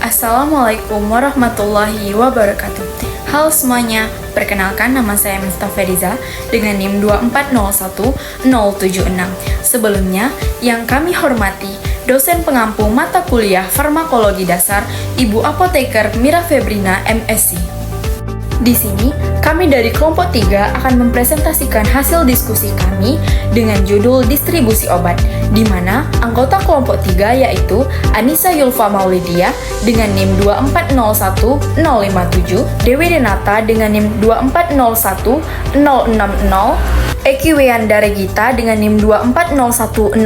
Assalamualaikum warahmatullahi wabarakatuh. Halo semuanya, perkenalkan nama saya Miftah Feriza dengan NIM 2401076. Sebelumnya, yang kami hormati dosen pengampu mata kuliah Farmakologi Dasar Ibu Apoteker Mira Febrina MSc. Di sini, kami dari kelompok 3 akan mempresentasikan hasil diskusi kami dengan judul distribusi obat, di mana anggota kelompok 3 yaitu Anissa Yulfa Maulidia dengan NIM 2401057, Dewi Renata dengan NIM 2401060, Eki Weyanda Regita dengan NIM 2401065,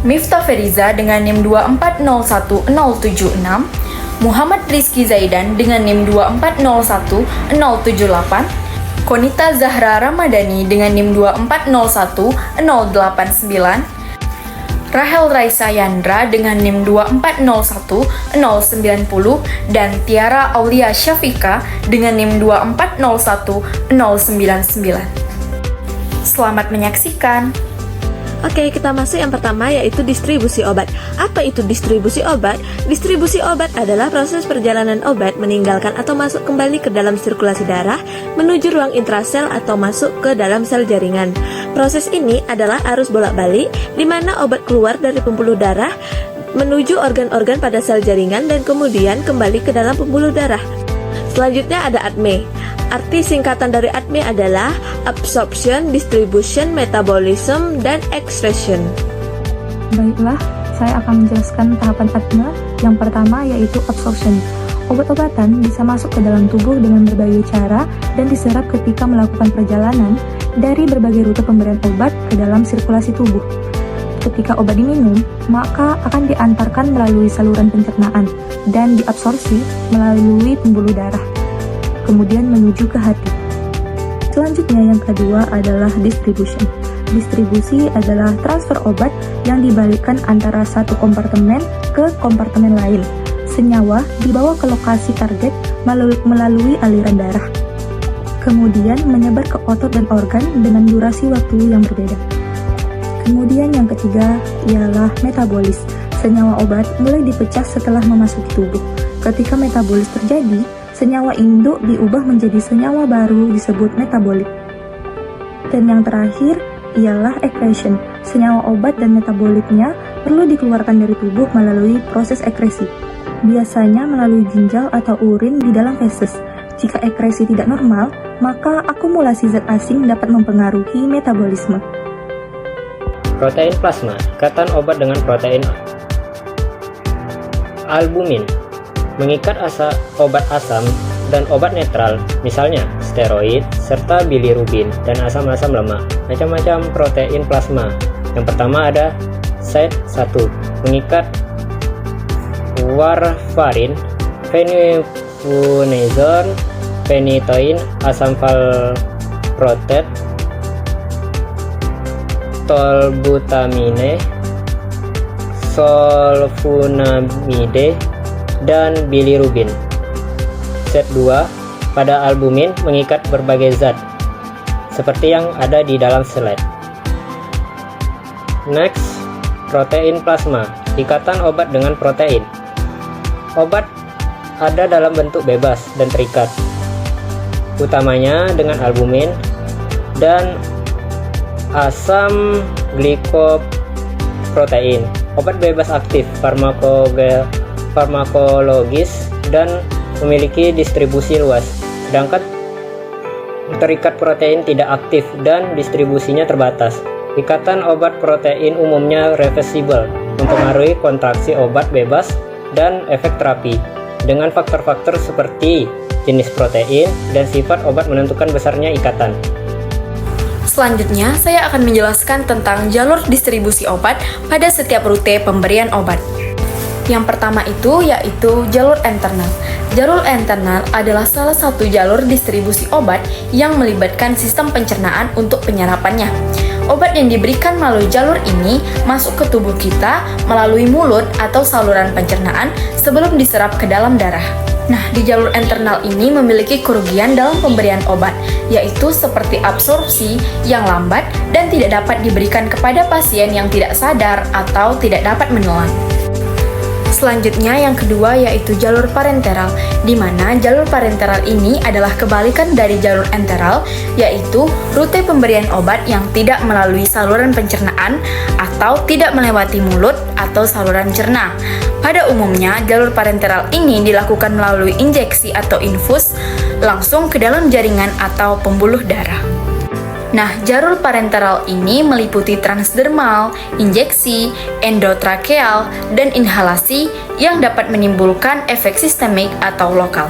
Miftah Feriza dengan NIM 2401076, Muhammad Rizky Zaidan dengan NIM 2401078, Konita Zahra Ramadhani dengan NIM 2401089, Rahel Raisa Yandra dengan NIM 2401090, dan Tiara Aulia Syafika dengan NIM 2401099. Selamat menyaksikan. Oke, kita masuk yang pertama yaitu distribusi obat. Apa itu distribusi obat? Distribusi obat adalah proses perjalanan obat meninggalkan atau masuk kembali ke dalam sirkulasi darah menuju ruang intrasel atau masuk ke dalam sel jaringan. Proses ini adalah arus bolak-balik di mana obat keluar dari pembuluh darah menuju organ-organ pada sel jaringan dan kemudian kembali ke dalam pembuluh darah. Selanjutnya ada ADME. Arti singkatan dari ADME adalah Absorption, Distribution, Metabolism, dan Excretion. Baiklah, saya akan menjelaskan tahapan ADME. Yang pertama yaitu absorption. Obat-obatan bisa masuk ke dalam tubuh dengan berbagai cara dan diserap ketika melakukan perjalanan dari berbagai rute pemberian obat ke dalam sirkulasi tubuh. Ketika obat diminum, maka akan diantarkan melalui saluran pencernaan dan diabsorpsi melalui pembuluh darah, kemudian menuju ke hati. Selanjutnya yang kedua adalah distribution. Distribusi adalah transfer obat yang dibalikkan antara satu kompartemen ke kompartemen lain. Senyawa dibawa ke lokasi target melalui aliran darah, kemudian menyebar ke otot dan organ dengan durasi waktu yang berbeda. Kemudian yang ketiga ialah metabolis. Senyawa obat mulai dipecah setelah memasuki tubuh. Ketika metabolis terjadi, senyawa induk diubah menjadi senyawa baru disebut metabolit. Dan yang terakhir ialah excretion. Senyawa obat dan metabolitnya perlu dikeluarkan dari tubuh melalui proses ekresi. Biasanya melalui ginjal atau urin di dalam feses. Jika ekresi tidak normal, maka akumulasi zat asing dapat mempengaruhi metabolisme. Protein plasma, ikatan obat dengan protein. Albumin, mengikat obat asam dan obat netral, misalnya steroid, serta bilirubin dan asam-asam lemak. Macam-macam protein plasma. Yang pertama ada SAT1, mengikat warfarin, phenylfunazone, phenytoin, asam valproate, tolbutamine, sulfonamide, dan bilirubin. Set 2 pada albumin mengikat berbagai zat seperti yang ada di dalam slide. Next, protein plasma, ikatan obat dengan protein. Obat ada dalam bentuk bebas dan terikat, utamanya dengan albumin dan asam glikoprotein. Obat bebas aktif, farmakologis, dan memiliki distribusi luas. Sedangkan terikat protein tidak aktif dan distribusinya terbatas. Ikatan obat protein umumnya reversible, mempengaruhi kontraksi obat bebas dan efek terapi. Dengan faktor-faktor seperti jenis protein dan sifat obat menentukan besarnya ikatan. Selanjutnya, saya akan menjelaskan tentang jalur distribusi obat pada setiap rute pemberian obat. Yang pertama itu yaitu jalur internal. Jalur internal adalah salah satu jalur distribusi obat yang melibatkan sistem pencernaan untuk penyerapannya. Obat yang diberikan melalui jalur ini masuk ke tubuh kita melalui mulut atau saluran pencernaan sebelum diserap ke dalam darah. Nah, di jalur internal ini memiliki kerugian dalam pemberian obat, yaitu seperti absorpsi yang lambat dan tidak dapat diberikan kepada pasien yang tidak sadar atau tidak dapat menelan. Selanjutnya yang kedua yaitu jalur parenteral, di mana jalur parenteral ini adalah kebalikan dari jalur enteral, yaitu rute pemberian obat yang tidak melalui saluran pencernaan atau tidak melewati mulut atau saluran cerna. Pada umumnya, jalur parenteral ini dilakukan melalui injeksi atau infus langsung ke dalam jaringan atau pembuluh darah. Nah, jalur parenteral ini meliputi transdermal, injeksi, endotrakeal, dan inhalasi yang dapat menimbulkan efek sistemik atau lokal.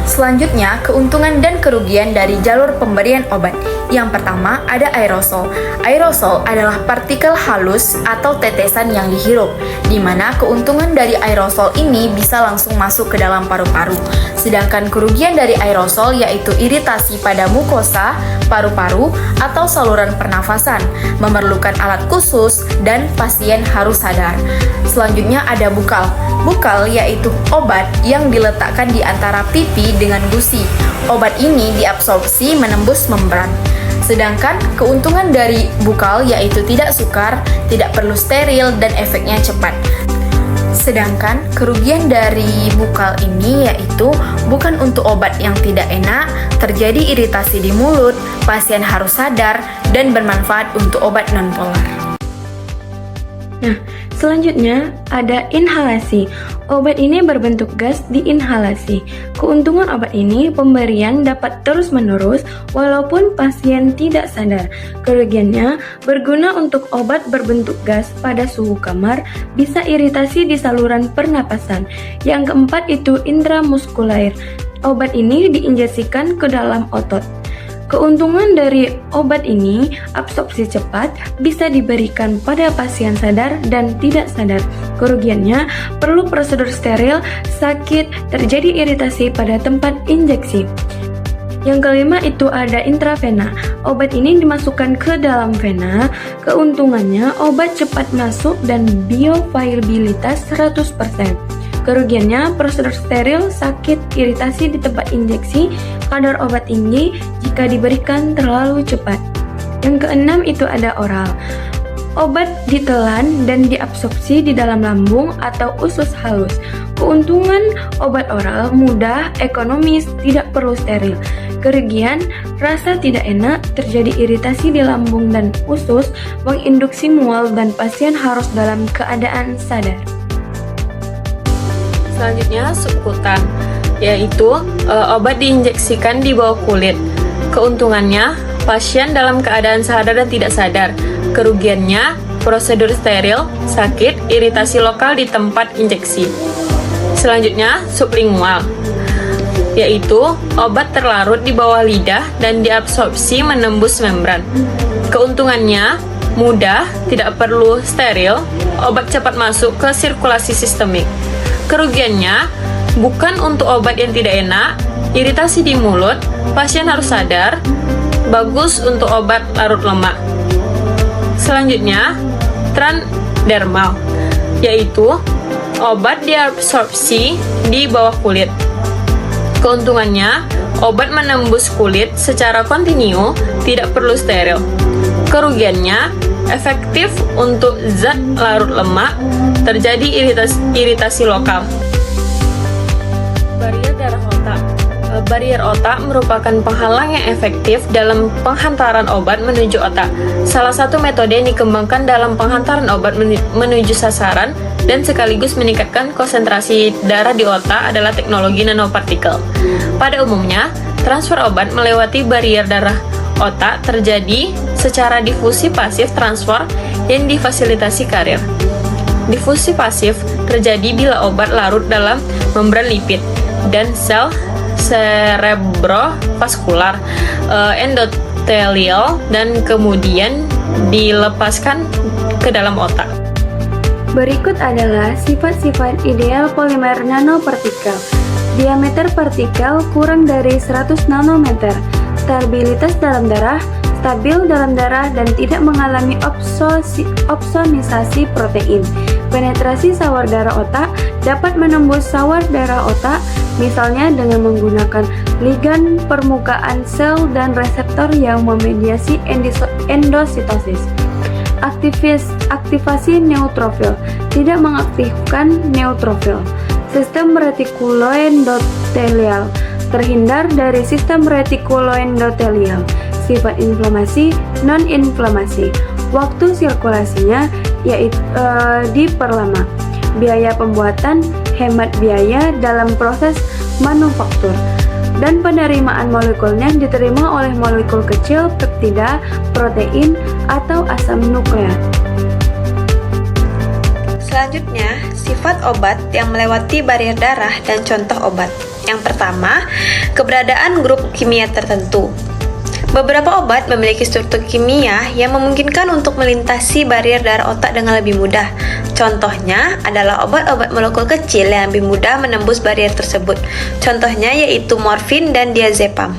Selanjutnya, keuntungan dan kerugian dari jalur pemberian obat. Yang pertama, ada aerosol. Aerosol adalah partikel halus atau tetesan yang dihirup, di mana keuntungan dari aerosol ini bisa langsung masuk ke dalam paru-paru. Sedangkan kerugian dari aerosol yaitu iritasi pada mukosa, paru-paru, atau saluran pernafasan, memerlukan alat khusus, dan pasien harus sadar. Selanjutnya ada bukal. Bukal yaitu obat yang diletakkan di antara pipi dengan gusi. Obat ini diabsorpsi menembus membran. Sedangkan keuntungan dari bukal yaitu tidak sukar, tidak perlu steril, dan efeknya cepat. Sedangkan kerugian dari bukal ini yaitu bukan untuk obat yang tidak enak, terjadi iritasi di mulut, pasien harus sadar, dan bermanfaat untuk obat non-polar. Nah, selanjutnya ada inhalasi. Obat ini berbentuk gas diinhalasi. Keuntungan obat ini pemberian dapat terus-menerus walaupun pasien tidak sadar. Kerugiannya berguna untuk obat berbentuk gas pada suhu kamar, bisa iritasi di saluran pernapasan. Yang keempat itu intramuskulair. Obat ini diinjeksikan ke dalam otot. Keuntungan dari obat ini, absorpsi cepat, bisa diberikan pada pasien sadar dan tidak sadar. Kerugiannya, perlu prosedur steril, sakit, terjadi iritasi pada tempat injeksi. Yang kelima itu ada intravena. Obat ini dimasukkan ke dalam vena. Keuntungannya, obat cepat masuk dan bioavailabilitas 100%. Kerugiannya, prosedur steril, sakit, iritasi di tempat injeksi, kadar obat tinggi jika diberikan terlalu cepat. Yang keenam itu ada oral. Obat ditelan dan diabsorpsi di dalam lambung atau usus halus. Keuntungan obat oral mudah, ekonomis, tidak perlu steril. Kerugian, rasa tidak enak, terjadi iritasi di lambung dan usus, menginduksi mual dan pasien harus dalam keadaan sadar. Selanjutnya subkutan, yaitu obat diinjeksikan di bawah kulit. Keuntungannya, pasien dalam keadaan sadar dan tidak sadar. Kerugiannya, prosedur steril, sakit, iritasi lokal di tempat injeksi. Selanjutnya sublingual, yaitu obat terlarut di bawah lidah dan diabsorpsi menembus membran. Keuntungannya, mudah, tidak perlu steril, obat cepat masuk ke sirkulasi sistemik. Kerugiannya, bukan untuk obat yang tidak enak, iritasi di mulut, pasien harus sadar, bagus untuk obat larut lemak. Selanjutnya, transdermal, yaitu obat diabsorpsi di bawah kulit. Keuntungannya, obat menembus kulit secara kontinu, tidak perlu steril. Kerugiannya, efektif untuk zat larut lemak, terjadi iritasi lokal. Barier darah otak. Barier otak merupakan penghalang yang efektif dalam penghantaran obat menuju otak. Salah satu metode yang dikembangkan dalam penghantaran obat menuju sasaran dan sekaligus meningkatkan konsentrasi darah di otak adalah teknologi nanopartikel. Pada umumnya, transfer obat melewati barier darah otak terjadi secara difusi pasif transfer yang difasilitasi karir. Difusi pasif terjadi bila obat larut dalam membran lipid dan sel cerebrovaskular, endotelial, dan kemudian dilepaskan ke dalam otak. Berikut adalah sifat-sifat ideal polimer nanopartikel. Diameter partikel kurang dari 100 nanometer. Stabilitas dalam darah, stabil dalam darah dan tidak mengalami opsonisasi protein. Penetrasi sawar darah otak dapat menembus sawar darah otak, misalnya dengan menggunakan ligan permukaan sel dan reseptor yang memediasi endositosis. Aktivasi neutrofil, tidak mengaktifkan neutrofil. Sistem retikuloendotelial, terhindar dari sistem retikuloendotelial. Sifat inflamasi, non-inflamasi. Waktu sirkulasinya yaitu diperlama. Biaya pembuatan, hemat biaya dalam proses manufaktur. Dan penerimaan molekulnya diterima oleh molekul kecil, peptida, protein, atau asam nukleat. Selanjutnya, sifat obat yang melewati barier darah dan contoh obat. Yang pertama, keberadaan grup kimia tertentu. Beberapa obat memiliki struktur kimia yang memungkinkan untuk melintasi barier darah otak dengan lebih mudah. Contohnya adalah obat-obat molekul kecil yang lebih mudah menembus barier tersebut. Contohnya yaitu morfin dan diazepam.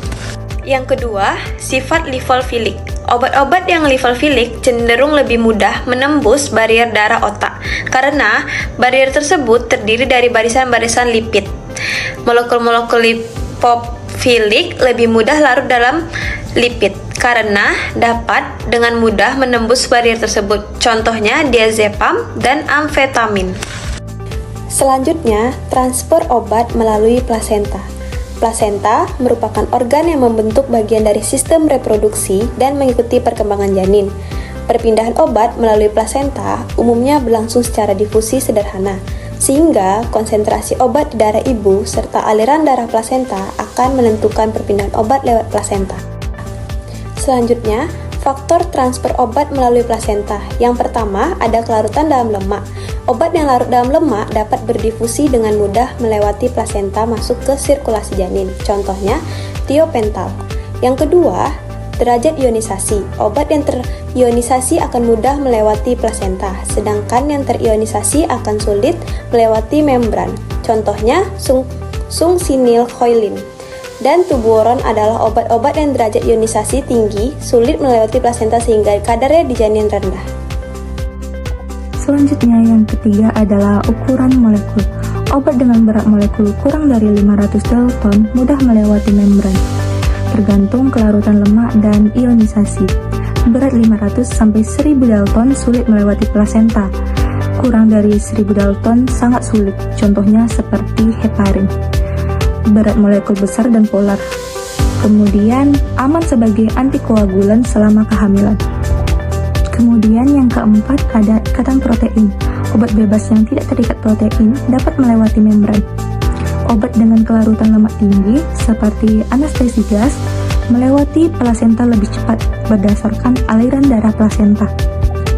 Yang kedua, sifat lipofilik. Obat-obat yang lipofilik cenderung lebih mudah menembus barier darah otak karena barier tersebut terdiri dari barisan-barisan lipid. Molekul-molekul lipofilik lebih mudah larut dalam lipid karena dapat dengan mudah menembus barier tersebut. Contohnya diazepam dan amfetamin. Selanjutnya, transfer obat melalui plasenta. Plasenta merupakan organ yang membentuk bagian dari sistem reproduksi dan mengikuti perkembangan janin. Perpindahan obat melalui plasenta umumnya berlangsung secara difusi sederhana, sehingga konsentrasi obat di darah ibu serta aliran darah plasenta akan menentukan perpindahan obat lewat plasenta. Selanjutnya, faktor transfer obat melalui plasenta. Yang pertama, ada kelarutan dalam lemak. Obat yang larut dalam lemak dapat berdifusi dengan mudah melewati plasenta masuk ke sirkulasi janin. Contohnya, tiopental. Yang kedua, derajat ionisasi. Obat yang terionisasi akan mudah melewati plasenta, sedangkan yang terionisasi akan sulit melewati membran. Contohnya, sungsinilcholine. Dan tuburon adalah obat-obat yang derajat ionisasi tinggi, sulit melewati plasenta sehingga kadarnya di janin rendah. Selanjutnya yang ketiga adalah ukuran molekul. Obat dengan berat molekul kurang dari 500 dalton mudah melewati membran, tergantung kelarutan lemak dan ionisasi. Berat 500 sampai 1000 dalton sulit melewati plasenta. Kurang dari 1000 dalton sangat sulit, contohnya seperti heparin. Berat molekul besar dan polar. Kemudian aman sebagai antikoagulan selama kehamilan. Kemudian yang keempat ada ikatan protein. Obat bebas yang tidak terikat protein dapat melewati membran. Obat dengan kelarutan lemak tinggi seperti anestesigas melewati plasenta lebih cepat berdasarkan aliran darah plasenta.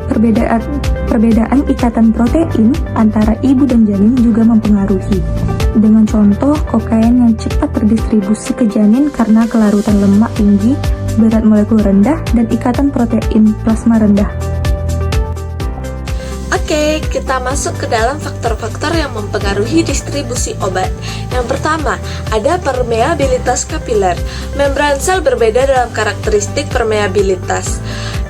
Perbedaan ikatan protein antara ibu dan janin juga mempengaruhi. Dengan contoh, kokain yang cepat terdistribusi ke janin karena kelarutan lemak tinggi, berat molekul rendah, dan ikatan protein plasma rendah. Oke, kita masuk ke dalam faktor-faktor yang mempengaruhi distribusi obat. Yang pertama, ada permeabilitas kapiler. Membran sel berbeda dalam karakteristik permeabilitas,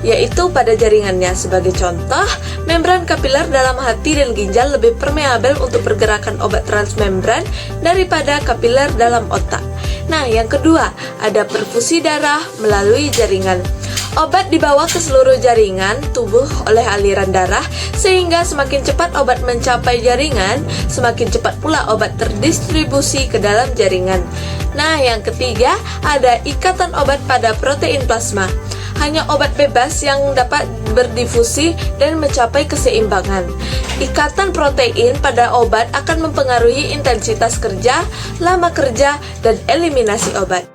yaitu pada jaringannya. Sebagai contoh, membran kapiler dalam hati dan ginjal lebih permeabel untuk pergerakan obat transmembran daripada kapiler dalam otak. Nah, yang kedua, ada perfusi darah melalui jaringan. Obat dibawa ke seluruh jaringan tubuh oleh aliran darah, sehingga semakin cepat obat mencapai jaringan, semakin cepat pula obat terdistribusi ke dalam jaringan. Nah, yang ketiga, ada ikatan obat pada protein plasma. Hanya obat bebas yang dapat berdifusi dan mencapai keseimbangan. Ikatan protein pada obat akan mempengaruhi intensitas kerja, lama kerja, dan eliminasi obat.